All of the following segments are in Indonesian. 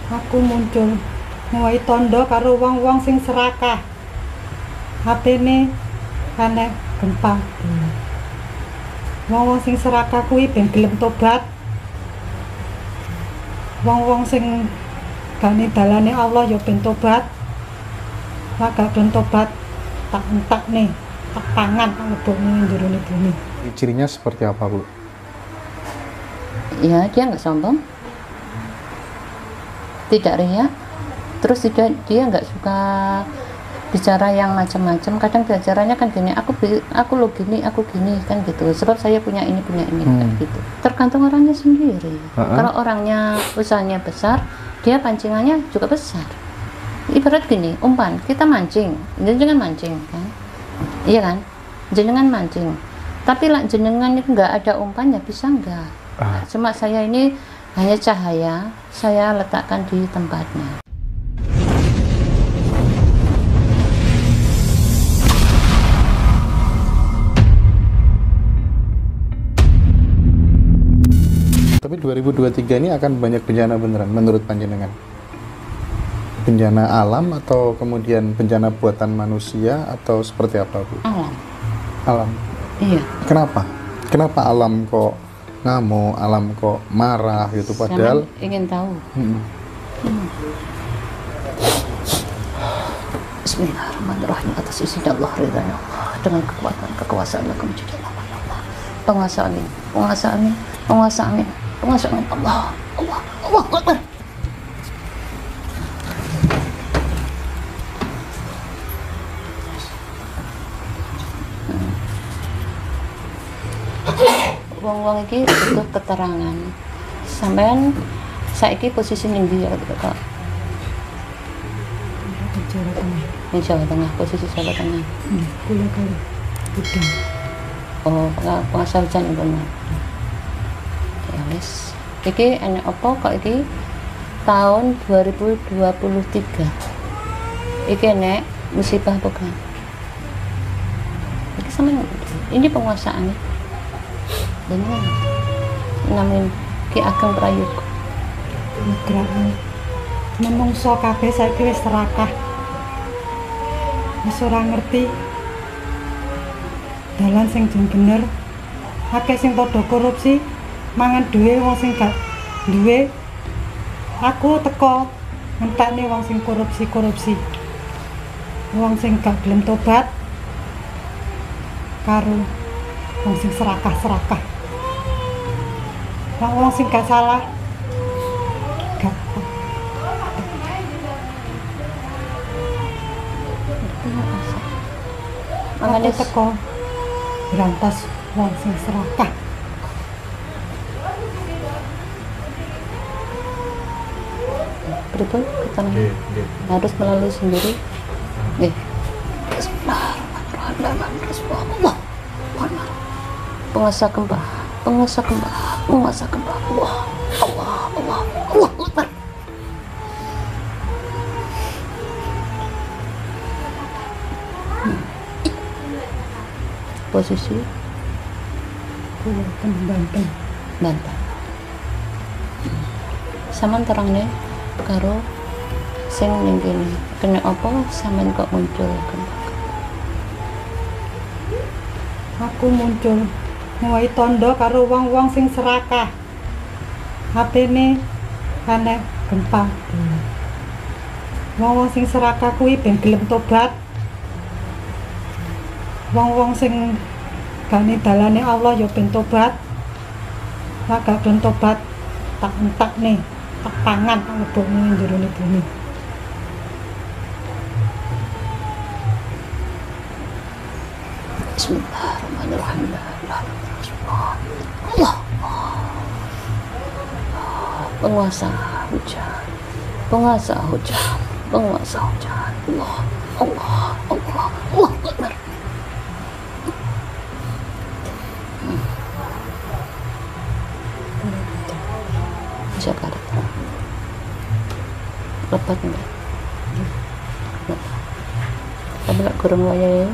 Aku muncul ngowahi tondo karo wong-wong sing serakah. HP-ne kene gempa. Wong-wong sing serakah kuwi ben gelem tobat. Wong-wong sing gane dalane Allah ya ben tobat. Lah gak ben tobat tak entak nih, tak pangan tak lebokne jerone bumi. Cirinya seperti apa, Bu? Ya, dia nggak sombong, tidak riak, terus dia nggak suka bicara yang macam-macam. Kadang bicaranya kan gini, aku lo gini, aku gini kan gitu, sebab saya punya ini kan gitu. Tergantung orangnya sendiri. Kalau orangnya usahanya besar, dia pancingannya juga besar. Ibarat gini, umpan, kita mancing, jenengan mancing kan, iya kan, jenengan mancing, tapi lah jenengan itu nggak ada umpannya, bisa nggak? Cuma saya ini hanya cahaya, saya letakkan di tempatnya. Tapi 2023 ini akan banyak bencana beneran menurut panjenengan? Bencana alam atau kemudian bencana buatan manusia atau seperti apa, Bu? Alam. Alam? Iya. Kenapa? Kenapa alam kok ngamuk, alam kok marah gitu, padahal ingin tahu. Bismillahirrahmanirrahim. Atas izin Allah, ridhanya Allah, dengan kekuatan kekuasaan Allah menjadi Allah. Penguasa amin, penguasa amin, penguasa amin, penguasa amin. Allah Akbar. Wong-wong iki butuh keterangan. Sampean saiki posisi ning ndi ya, Kak? Di Jawa Tengah, posisi Jawa Tengah. Kula kali udan. Oh, pengasal hujan bener. Ya wis. Iki enek apa kok iki tahun 2023. Iki enek musibah bukan? Iki sama ini penguasaan. Dan namanya Ki Ageng Prayoga. Negrane menungso kabeh saiki wis serakah. Wis ora ngerti dalan sing jeng bener. Akeh sing padha korupsi, mangan duwe wong sing gak duwe. Aku teko ngentekne wong sing korupsi. Wong sing gak gelem tobat karo wong sing serakah. Wong sing gak salah gak makanya teko berantas wong sing serakah. Betul, keterangan harus melalui sendiri. Bismillahirrahmanirrahim. Penguasa gempa, Allah Akbar. Posisi Banten. Saman terangne karo sing ning kene. Kena apa sampean kok muncul gempa? Aku muncul ngowahi tondo karo wong-wong sing serakah. HP-ne kene gempa. Wong-wong sing serakah kuwi ben gelem tobat. Wong-wong sing gane dalane Allah ya ben tobat. Lah gak ben tobat tak entak nih, tak pangan tak lebokne jerone bumi. Bismillahirrahmanirrahim. Allah. Penguasa hujan. Allah Akbar. Jakarta. Lebat enggak? Tapi lek kurang wayahe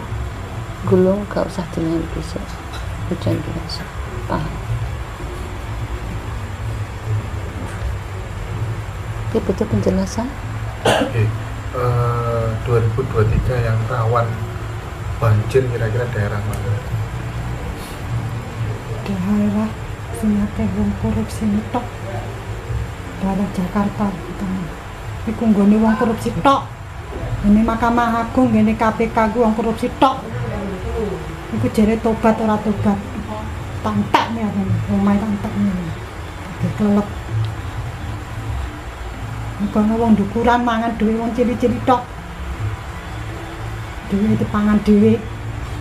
gulung gak usah dengan bisa hujan biasa. Paham? Dia butuh penjelasan. Oke. 2023 yang rawan banjir kira-kira daerah mana? daerah sing akeh wong korupsi tok. Daerah Jakarta utama. Iku nggone wong korupsi tok. Ini Mahkamah Agung, ini KPK ku wong korupsi tok. Iku jere tobat ora tobat. Tantak nih aku, omahe tantak nih. Kelelep. Kono wong dukuran mangan duwe wong ciri-ciri tok. Duwe dipangan dhewe.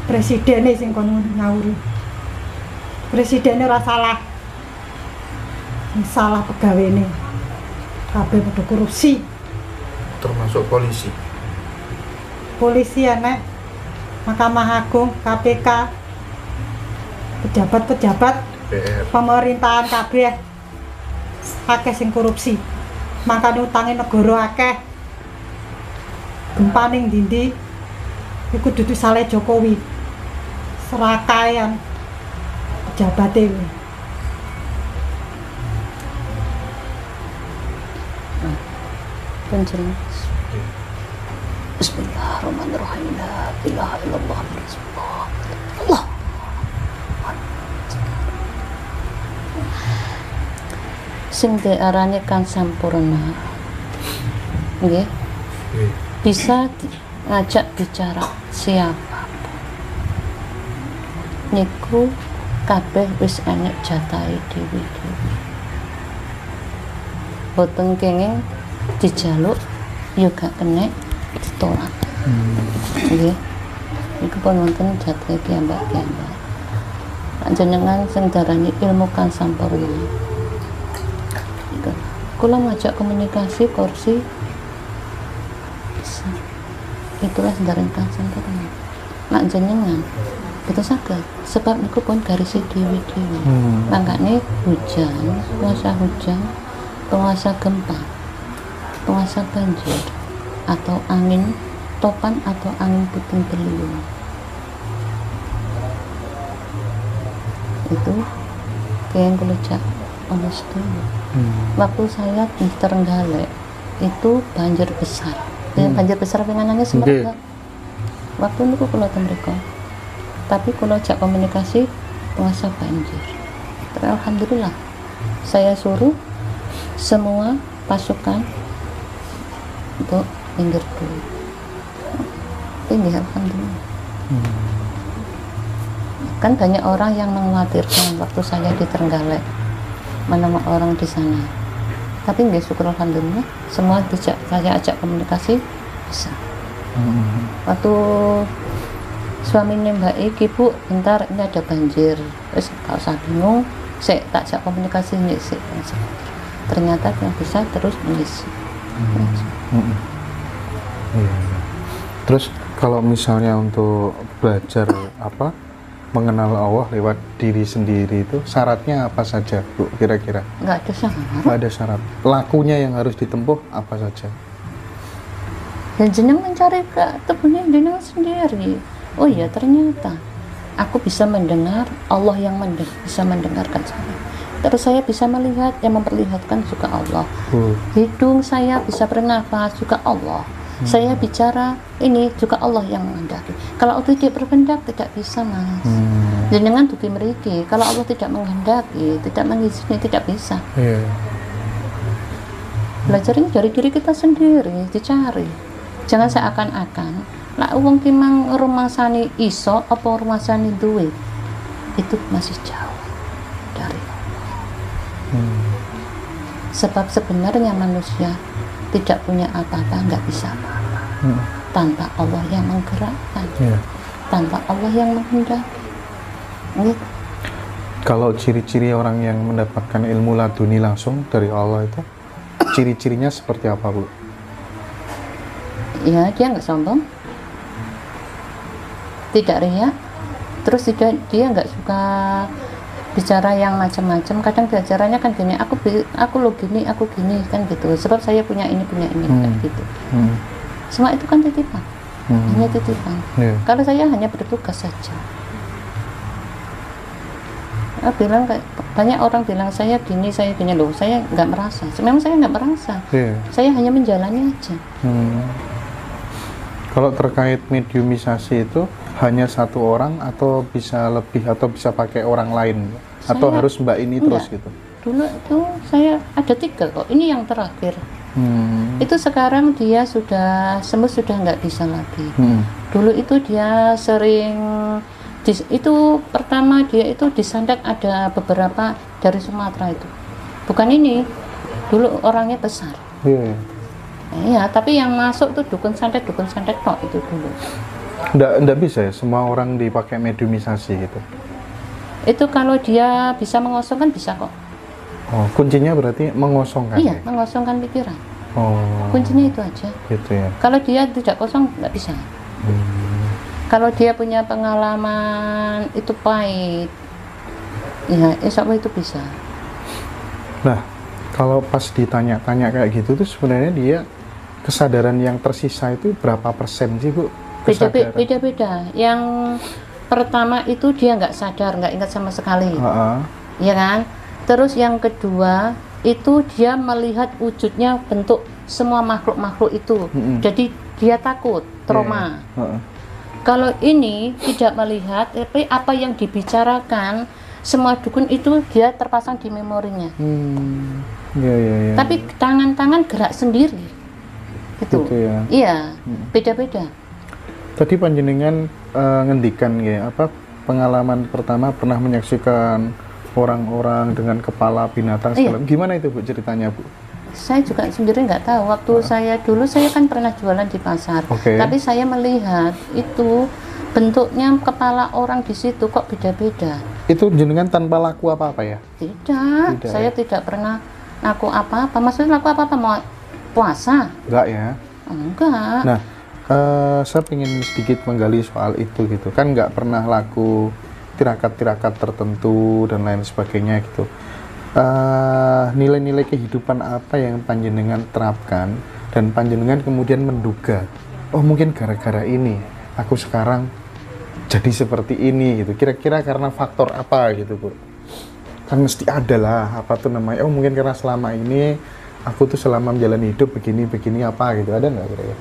Presidene sing kono ngawuri. Presidene ora salah. Sing salah pegawene. Kabeh padha korupsi. Termasuk polisi. Polisi enek, Mahkamah Agung, KPK, pejabat-pejabat PR. pemerintahan kabeh akeh sing korupsi. Makane utange negara akeh. Gempaning ndi-ndi iku dudu saleh Jokowi. Serakayan pejabate. Penjelas. Bismillahirrahmanirrahim. La ilaha illallah Rasulullah. Allah. Sing diarani kan sampurna. Nggih. Bisa ngajak bicara siapapun. Niku kabeh wis enek jatahe dhewe-dhewe. Boten kenging dijaluk yo gak kena ditolak. Nggih. Iku pun wonten jatahe piyambak-piyambak. Panjenengan sing darani ilmu kan sampurna. Kula ngajak komunikasi kursi bisa. Itulah sedaran kan sampurna. Nak jenengan betul saged sebab niku pun garis dewi-dewi. Mangkane hujan, penguasa hujan, penguasa gempa, penguasa banjir atau angin topan atau angin puting beliung. Itu kayak yang kula jak onos dulu. Waktu saya di Trenggalek itu banjir besar. Banjir besar penganannya semerga. Waktu itu kula teng mriko. Tapi kula jak komunikasi penguasa banjir. Tapi alhamdulillah saya suruh semua pasukan untuk pinggir dulu. Pinggir alhamdulillah. Kan banyak orang yang mengkhawatirkan waktu saya di Trenggalek menemukan orang di sana. Tapi nggak syukur alhamdulillah semua saya ajak komunikasi bisa. Waktu suaminya Mbak Iki, Bu, bentar ini ada banjir. Terus gak usah bingung, saya tak ajak komunikasi ngisi. Ternyata yang bisa terus mengisi. Terus kalau misalnya untuk belajar mengenal Allah lewat diri sendiri itu syaratnya apa saja, Bu, kira-kira? Nggak ada syarat. Nggak ada syarat. Lakunya yang harus ditempuh apa saja? Dan jenengan mencari ketemunya jenengan sendiri. Oh iya, ternyata aku bisa mendengar, Allah yang bisa mendengarkan saya. Terus saya bisa melihat, yang memperlihatkan juga Allah. Hidung saya bisa bernafas juga Allah. Saya bicara ini juga Allah yang menghendaki. Kalau Allah tidak berkehendak tidak bisa, Mas. Jenengan dugi mriki. Kalau Allah tidak menghendaki, tidak mengizinkan, tidak bisa. Belajarnya dari diri kita sendiri, dicari. Jangan seakan-akan lah wong ki mang rumangsani iso apa rumangsani duwe. Itu masih jauh dari Allah. Sebab sebenarnya manusia tidak punya apa-apa, nggak bisa apa-apa tanpa Allah yang menggerakkan, tanpa Allah yang menghendaki. Gitu. Kalau ciri-ciri orang yang mendapatkan ilmu laduni langsung dari Allah itu, ciri-cirinya seperti apa, Bu? Ya, dia nggak sombong, tidak riak, terus dia nggak suka bicara yang macam-macam. Kadang bicaranya kan gini, aku lo gini, aku gini kan gitu. Sebab saya punya ini kan gitu. Semua itu kan titipan, hanya titipan. Kalau saya hanya bertugas saja. Bilang kayak Banyak orang bilang saya gini loh, saya nggak merasa. Memang saya nggak merasa. Saya hanya menjalani aja. Kalau terkait mediumisasi itu hanya satu orang atau bisa lebih atau bisa pakai orang lain atau harus Mbak ini terus gitu? Dulu itu saya ada 3 kok. Ini yang terakhir. Itu sekarang dia sudah sembuh, sudah nggak bisa lagi. Dulu itu dia sering itu pertama dia itu disandak ada beberapa dari Sumatera itu. Bukan ini. Dulu orangnya besar. Iya, tapi yang masuk tuh dukun santet tok itu dulu. Nggak bisa ya semua orang dipakai mediumisasi gitu? Itu kalau dia bisa mengosongkan bisa kok. Oh, kuncinya berarti mengosongkan? Iya, ya? mengosongkan pikiran. Oh. Kuncinya itu aja. Gitu ya. Kalau dia tidak kosong nggak bisa. Kalau dia punya pengalaman itu pahit, ya insya Allah itu bisa. Nah, kalau pas ditanya-tanya kayak gitu tuh sebenarnya dia kesadaran yang tersisa itu berapa persen sih Bu? Beda-beda. Yang pertama itu dia nggak sadar, nggak ingat sama sekali, ya kan? Terus yang kedua itu dia melihat wujudnya bentuk semua makhluk-makhluk itu, jadi dia takut, trauma. Kalau ini tidak melihat, tapi apa yang dibicarakan semua dukun itu dia terpasang di memorinya. Tapi tangan-tangan gerak sendiri. Gitu ya. Iya, beda-beda. Tadi panjenengan ngendikan ya, pengalaman pertama pernah menyaksikan orang-orang dengan kepala binatang segala. Gimana itu Bu ceritanya Bu? Saya juga sendiri nggak tahu. Waktu saya dulu saya kan pernah jualan di pasar. Tapi saya melihat itu bentuknya kepala orang di situ kok beda-beda. Itu jenengan tanpa laku apa-apa ya? Tidak, saya tidak pernah laku apa-apa. Maksudnya laku apa-apa, mau puasa? Enggak ya? Enggak. Nah, saya ingin sedikit menggali soal itu gitu. Kan nggak pernah laku tirakat-tirakat tertentu dan lain sebagainya gitu. Nilai-nilai kehidupan apa yang panjenengan terapkan dan panjenengan kemudian menduga, oh mungkin gara-gara ini aku sekarang jadi seperti ini gitu. Kira-kira karena faktor apa gitu Bu? Kan mesti ada lah apa tuh namanya, oh mungkin karena selama ini aku tuh selama menjalani hidup begini apa gitu, ada nggak kira-kira?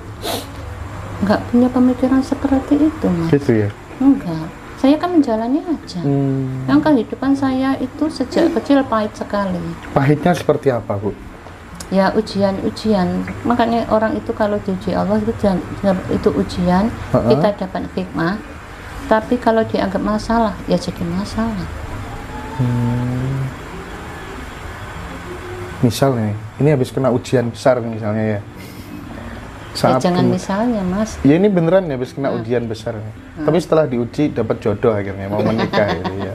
Nggak punya pemikiran seperti itu Mas. Gitu ya? Enggak, saya kan menjalani aja. Yang kehidupan saya itu sejak kecil pahit sekali. Pahitnya seperti apa Bu? Ya ujian-ujian, makanya orang itu kalau diuji Allah itu ujian, kita dapat hikmah. Tapi kalau dianggap masalah, ya jadi masalah. Misalnya, ini habis kena ujian besar misalnya ya. Ya jangan misalnya Mas. Ya ini beneran ya habis kena ujian besar. Tapi setelah diuji dapat jodoh akhirnya mau menikah gitu ya.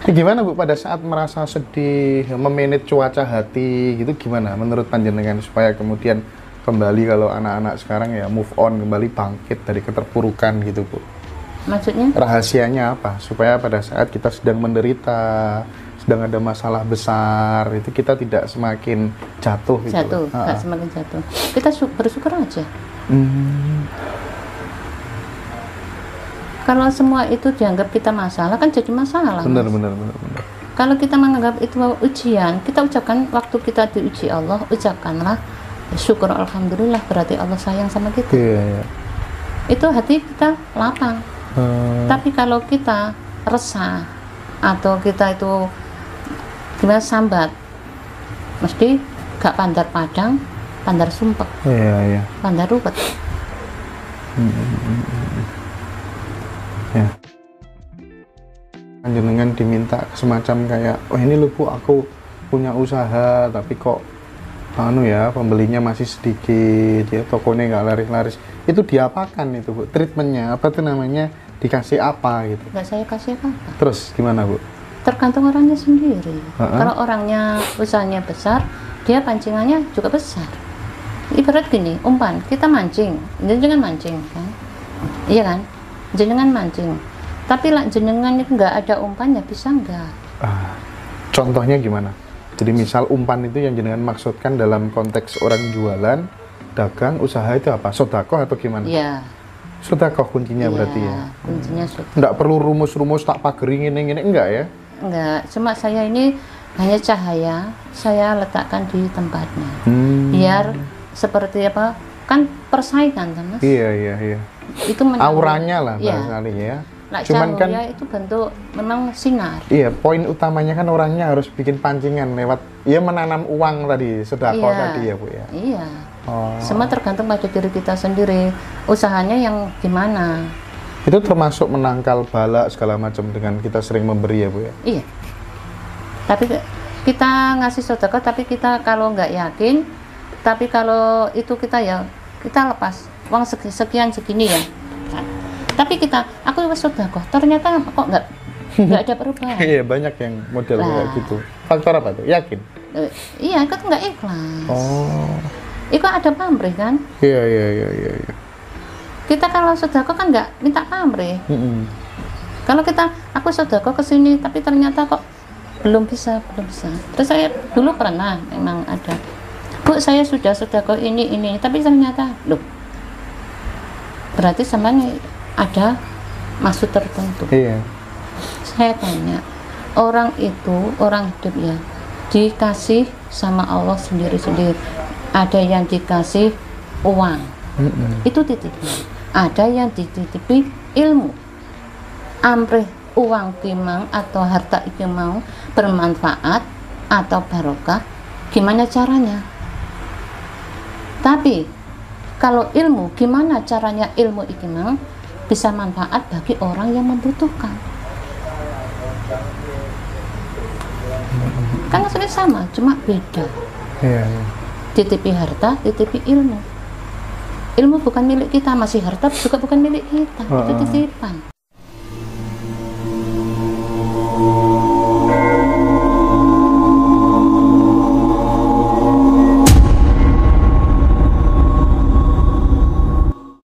Ini gimana Bu pada saat merasa sedih, memanage cuaca hati gitu gimana menurut panjenengan supaya kemudian kembali kalau anak-anak sekarang ya move on, kembali bangkit dari keterpurukan gitu Bu? Maksudnya? Rahasianya apa supaya pada saat kita sedang menderita, sedang ada masalah besar itu kita tidak semakin jatuh gitu. Nggak semakin jatuh. Kita bersyukur aja. Kalau semua itu dianggap kita masalah kan jadi masalah. Benar. Kalau kita menganggap itu ujian, kita ucapkan waktu kita diuji Allah, ucapkanlah syukur alhamdulillah, berarti Allah sayang sama kita. Iya. Itu hati kita lapang. Tapi kalau kita resah atau kita itu gimana sambat, mesti gak pandar padang, pandar sumpek. Iya. Pandar ruwet. Ya. Panjenengan diminta semacam kayak, oh ini lu Bu, aku punya usaha tapi kok pembelinya masih sedikit ya, tokonya nggak laris-laris. Itu diapakan itu Bu? Treatmentnya apa tuh namanya? Dikasih apa gitu? Nggak saya kasih apa-apa. Terus gimana Bu? Tergantung orangnya sendiri. Kalau orangnya usahanya besar, dia pancingannya juga besar. Ibarat gini, umpan, kita mancing, jenengan mancing kan? Iya kan? Jenengan mancing. Tapi lah jenengan itu nggak ada umpannya, bisa nggak? Contohnya gimana? Jadi misal umpan itu yang jenengan maksudkan dalam konteks orang jualan, dagang, usaha itu apa? Sodakoh atau gimana? Iya. Sodakoh kuncinya berarti ya? Kuncinya sodakoh. Nggak perlu rumus-rumus tak pagering ini, enggak ya? enggak, cuma saya ini hanya cahaya saya letakkan di tempatnya. Biar seperti apa? Kan persaingan kan, Mas? Iya. Itu Auranya lah iya. barangkali ya. Nah, Cuman kan cahaya itu bentuk memang sinar. iya, poin utamanya kan orangnya harus bikin pancingan lewat ya menanam uang tadi, sedekah tadi ya, Bu ya. Iya. Oh. Semua tergantung pada diri kita sendiri. Usahanya yang gimana? Itu termasuk menangkal bala segala macam dengan kita sering memberi ya, Bu ya. Iya. Tapi kita ngasih sedekah, tapi kita kalau nggak yakin, tapi kalau itu kita ya kita lepas uang sekian segini ya. Tapi aku sedekah, ternyata kok nggak ada perubahan. Iya, banyak yang model kayak gitu. Faktor apa tuh? Yakin? Iya, itu nggak ikhlas. Oh. Itu ada pamrih kan? Iya. Kita kalau sedekah kan nggak minta pamrih. Kalau aku sedekah ke sini, tapi ternyata kok belum bisa. Terus saya dulu pernah memang ada, Bu, saya sudah sedekah ini, tapi ternyata, loh, berarti sama ada maksud tertentu. Iya. Saya tanya, orang hidup ya, dikasih sama Allah sendiri-sendiri. Ada yang dikasih uang, itu titipi. Ada yang dititipi ilmu. Amrih uang kimang atau harta itu mau bermanfaat atau barokah, gimana caranya? Tapi kalau ilmu, gimana caranya ilmu itu mau bisa manfaat bagi orang yang membutuhkan? Kan hasilnya sama, cuma beda. Iya. Titipi harta, titipi ilmu. Ilmu bukan milik kita, masih harta juga bukan milik kita, itu titipan.